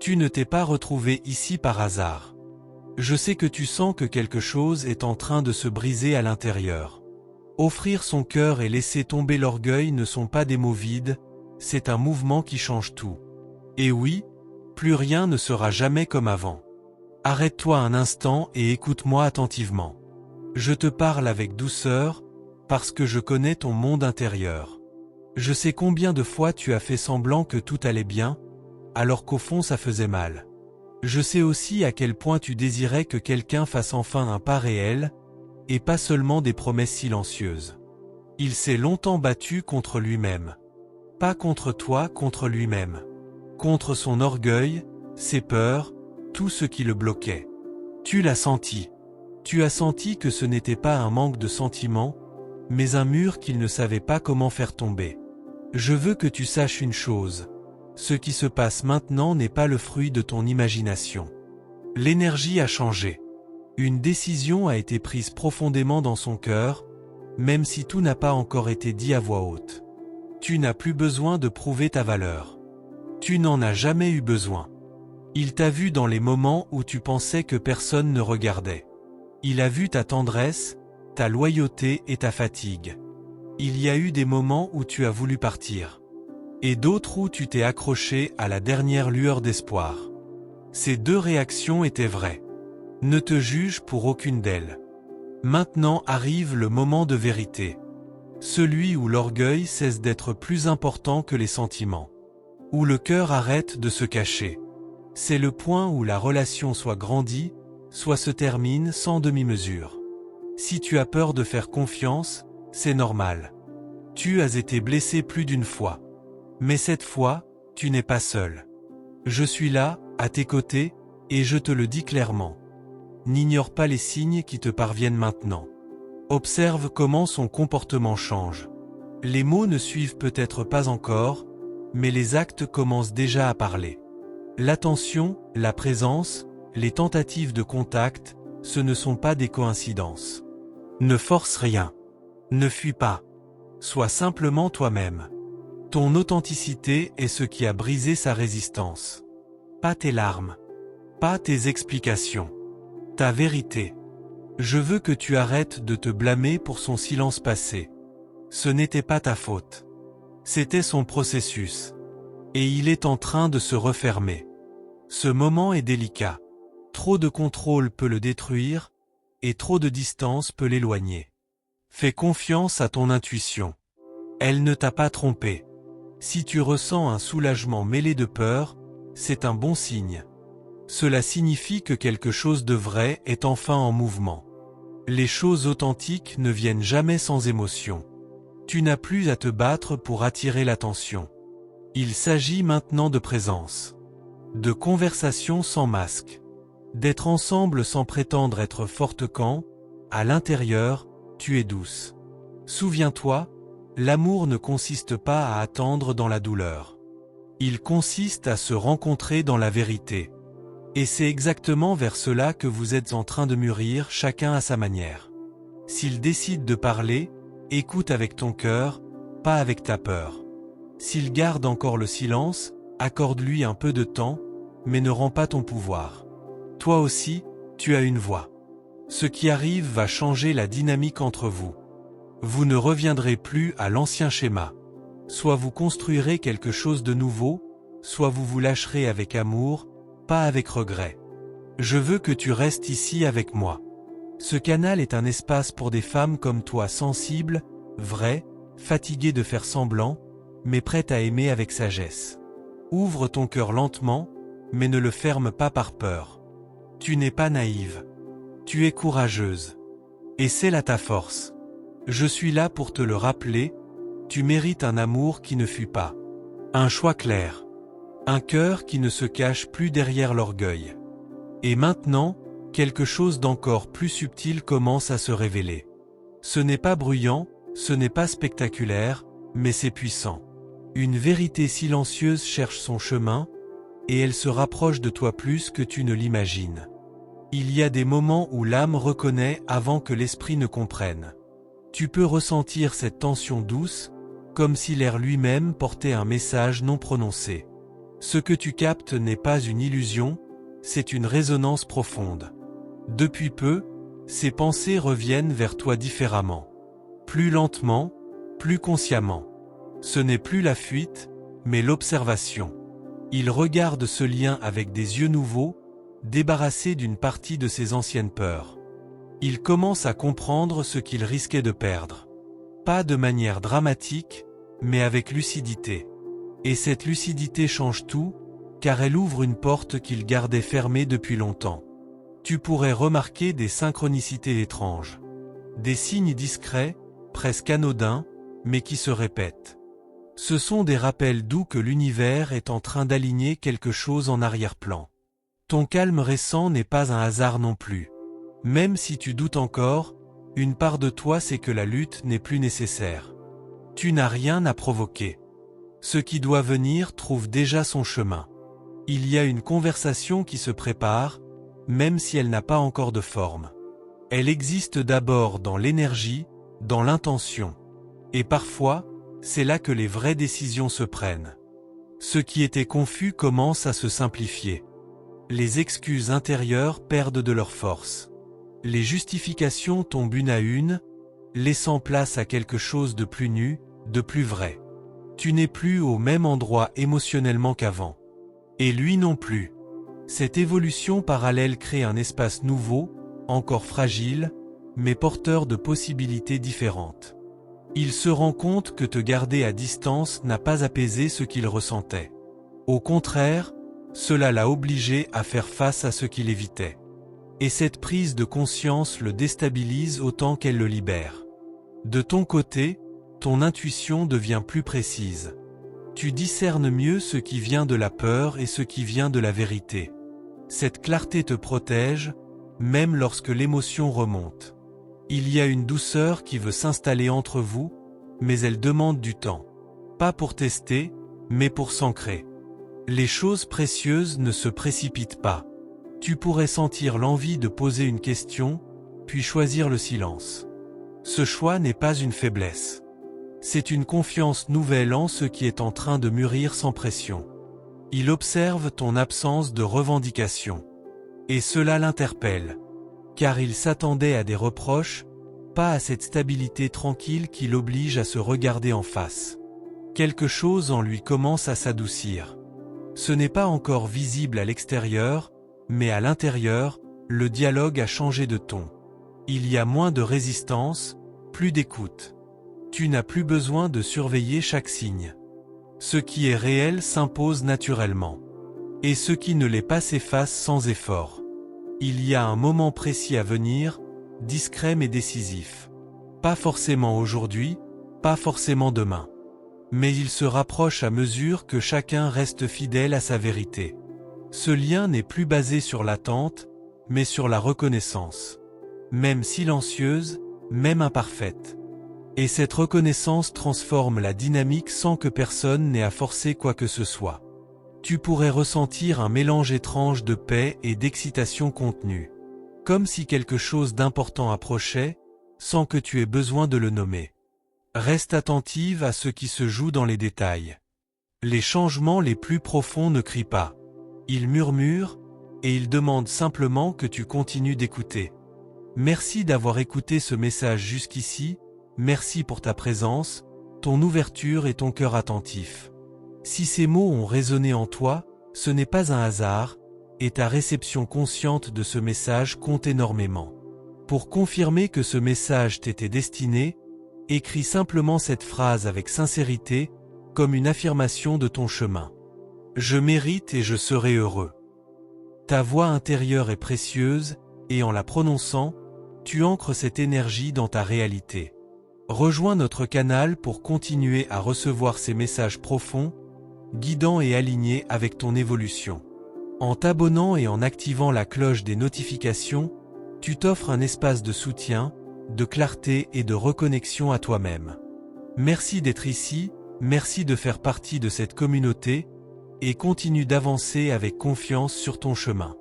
Tu ne t'es pas retrouvé ici par hasard. Je sais que tu sens que quelque chose est en train de se briser à l'intérieur. Offrir son cœur et laisser tomber l'orgueil ne sont pas des mots vides, c'est un mouvement qui change tout. Et oui, plus rien ne sera jamais comme avant. Arrête-toi un instant et écoute-moi attentivement. Je te parle avec douceur, parce que je connais ton monde intérieur. Je sais combien de fois tu as fait semblant que tout allait bien, alors qu'au fond ça faisait mal. Je sais aussi à quel point tu désirais que quelqu'un fasse enfin un pas réel, et pas seulement des promesses silencieuses. Il s'est longtemps battu contre lui-même. Pas contre toi, contre lui-même. Contre son orgueil, ses peurs, tout ce qui le bloquait. Tu l'as senti. Tu as senti que ce n'était pas un manque de sentiments, mais un mur qu'il ne savait pas comment faire tomber. Je veux que tu saches une chose. Ce qui se passe maintenant n'est pas le fruit de ton imagination. L'énergie a changé. Une décision a été prise profondément dans son cœur, même si tout n'a pas encore été dit à voix haute. Tu n'as plus besoin de prouver ta valeur. Tu n'en as jamais eu besoin. Il t'a vu dans les moments où tu pensais que personne ne regardait. Il a vu ta tendresse, ta loyauté et ta fatigue. Il y a eu des moments où tu as voulu partir. Et d'autres où tu t'es accroché à la dernière lueur d'espoir. Ces deux réactions étaient vraies. Ne te juge pour aucune d'elles. Maintenant arrive le moment de vérité. Celui où l'orgueil cesse d'être plus important que les sentiments. Où le cœur arrête de se cacher. C'est le point où la relation soit grandie, soit se termine sans demi-mesure. Si tu as peur de faire confiance, c'est normal. Tu as été blessé plus d'une fois. Mais cette fois, tu n'es pas seul. Je suis là, à tes côtés, et je te le dis clairement. N'ignore pas les signes qui te parviennent maintenant. Observe comment son comportement change. Les mots ne suivent peut-être pas encore, mais les actes commencent déjà à parler. L'attention, la présence, les tentatives de contact, ce ne sont pas des coïncidences. Ne force rien. Ne fuis pas. Sois simplement toi-même. Ton authenticité est ce qui a brisé sa résistance. Pas tes larmes. Pas tes explications. Ta vérité. Je veux que tu arrêtes de te blâmer pour son silence passé. Ce n'était pas ta faute. C'était son processus. Et il est en train de se refermer. Ce moment est délicat. Trop de contrôle peut le détruire, et trop de distance peut l'éloigner. Fais confiance à ton intuition. Elle ne t'a pas trompé. Si tu ressens un soulagement mêlé de peur, c'est un bon signe. Cela signifie que quelque chose de vrai est enfin en mouvement. Les choses authentiques ne viennent jamais sans émotion. Tu n'as plus à te battre pour attirer l'attention. Il s'agit maintenant de présence. De conversation sans masque. D'être ensemble sans prétendre être forte quand, à l'intérieur, tu es douce. Souviens-toi, l'amour ne consiste pas à attendre dans la douleur. Il consiste à se rencontrer dans la vérité. Et c'est exactement vers cela que vous êtes en train de mûrir chacun à sa manière. S'il décide de parler, écoute avec ton cœur, pas avec ta peur. S'il garde encore le silence, accorde-lui un peu de temps, mais ne rends pas ton pouvoir. Toi aussi, tu as une voix. Ce qui arrive va changer la dynamique entre vous. Vous ne reviendrez plus à l'ancien schéma. Soit vous construirez quelque chose de nouveau, soit vous vous lâcherez avec amour, pas avec regret. Je veux que tu restes ici avec moi. Ce canal est un espace pour des femmes comme toi sensibles, vraies, fatiguées de faire semblant, mais prêtes à aimer avec sagesse. Ouvre ton cœur lentement, mais ne le ferme pas par peur. Tu n'es pas naïve. Tu es courageuse. Et c'est là ta force. Je suis là pour te le rappeler, tu mérites un amour qui ne fuit pas. Un choix clair. Un cœur qui ne se cache plus derrière l'orgueil. Et maintenant, quelque chose d'encore plus subtil commence à se révéler. Ce n'est pas bruyant, ce n'est pas spectaculaire, mais c'est puissant. Une vérité silencieuse cherche son chemin, et elle se rapproche de toi plus que tu ne l'imagines. Il y a des moments où l'âme reconnaît avant que l'esprit ne comprenne. Tu peux ressentir cette tension douce, comme si l'air lui-même portait un message non prononcé. Ce que tu captes n'est pas une illusion, c'est une résonance profonde. Depuis peu, ces pensées reviennent vers toi différemment. Plus lentement, plus consciemment. Ce n'est plus la fuite, mais l'observation. Il regarde ce lien avec des yeux nouveaux, débarrassé d'une partie de ses anciennes peurs. Il commence à comprendre ce qu'il risquait de perdre. Pas de manière dramatique, mais avec lucidité. Et cette lucidité change tout, car elle ouvre une porte qu'il gardait fermée depuis longtemps. Tu pourrais remarquer des synchronicités étranges. Des signes discrets, presque anodins, mais qui se répètent. Ce sont des rappels doux que l'univers est en train d'aligner quelque chose en arrière-plan. Ton calme récent n'est pas un hasard non plus. Même si tu doutes encore, une part de toi sait que la lutte n'est plus nécessaire. Tu n'as rien à provoquer. Ce qui doit venir trouve déjà son chemin. Il y a une conversation qui se prépare, même si elle n'a pas encore de forme. Elle existe d'abord dans l'énergie, dans l'intention. Et parfois, c'est là que les vraies décisions se prennent. Ce qui était confus commence à se simplifier. Les excuses intérieures perdent de leur force. Les justifications tombent une à une, laissant place à quelque chose de plus nu, de plus vrai. Tu n'es plus au même endroit émotionnellement qu'avant. Et lui non plus. Cette évolution parallèle crée un espace nouveau, encore fragile, mais porteur de possibilités différentes. Il se rend compte que te garder à distance n'a pas apaisé ce qu'il ressentait. Au contraire, cela l'a obligé à faire face à ce qu'il évitait. Et cette prise de conscience le déstabilise autant qu'elle le libère. De ton côté, ton intuition devient plus précise. Tu discernes mieux ce qui vient de la peur et ce qui vient de la vérité. Cette clarté te protège, même lorsque l'émotion remonte. Il y a une douceur qui veut s'installer entre vous, mais elle demande du temps. Pas pour tester, mais pour s'ancrer. Les choses précieuses ne se précipitent pas. Tu pourrais sentir l'envie de poser une question, puis choisir le silence. Ce choix n'est pas une faiblesse. C'est une confiance nouvelle en ce qui est en train de mûrir sans pression. Il observe ton absence de revendication. Et cela l'interpelle. Car il s'attendait à des reproches, pas à cette stabilité tranquille qui l'oblige à se regarder en face. Quelque chose en lui commence à s'adoucir. Ce n'est pas encore visible à l'extérieur, mais à l'intérieur, le dialogue a changé de ton. Il y a moins de résistance, plus d'écoute. Tu n'as plus besoin de surveiller chaque signe. Ce qui est réel s'impose naturellement. Et ce qui ne l'est pas s'efface sans effort. Il y a un moment précis à venir, discret mais décisif. Pas forcément aujourd'hui, pas forcément demain. Mais il se rapproche à mesure que chacun reste fidèle à sa vérité. Ce lien n'est plus basé sur l'attente, mais sur la reconnaissance. Même silencieuse, même imparfaite. Et cette reconnaissance transforme la dynamique sans que personne n'ait à forcer quoi que ce soit. Tu pourrais ressentir un mélange étrange de paix et d'excitation contenue. Comme si quelque chose d'important approchait, sans que tu aies besoin de le nommer. Reste attentive à ce qui se joue dans les détails. Les changements les plus profonds ne crient pas. Ils murmurent, et ils demandent simplement que tu continues d'écouter. Merci d'avoir écouté ce message jusqu'ici, merci pour ta présence, ton ouverture et ton cœur attentif. Si ces mots ont résonné en toi, ce n'est pas un hasard, et ta réception consciente de ce message compte énormément. Pour confirmer que ce message t'était destiné, écris simplement cette phrase avec sincérité, comme une affirmation de ton chemin. Je mérite et je serai heureux. Ta voix intérieure est précieuse, et en la prononçant, tu ancres cette énergie dans ta réalité. Rejoins notre canal pour continuer à recevoir ces messages profonds, guidants et alignés avec ton évolution. En t'abonnant et en activant la cloche des notifications, tu t'offres un espace de soutien, de clarté et de reconnexion à toi-même. Merci d'être ici, merci de faire partie de cette communauté, et continue d'avancer avec confiance sur ton chemin.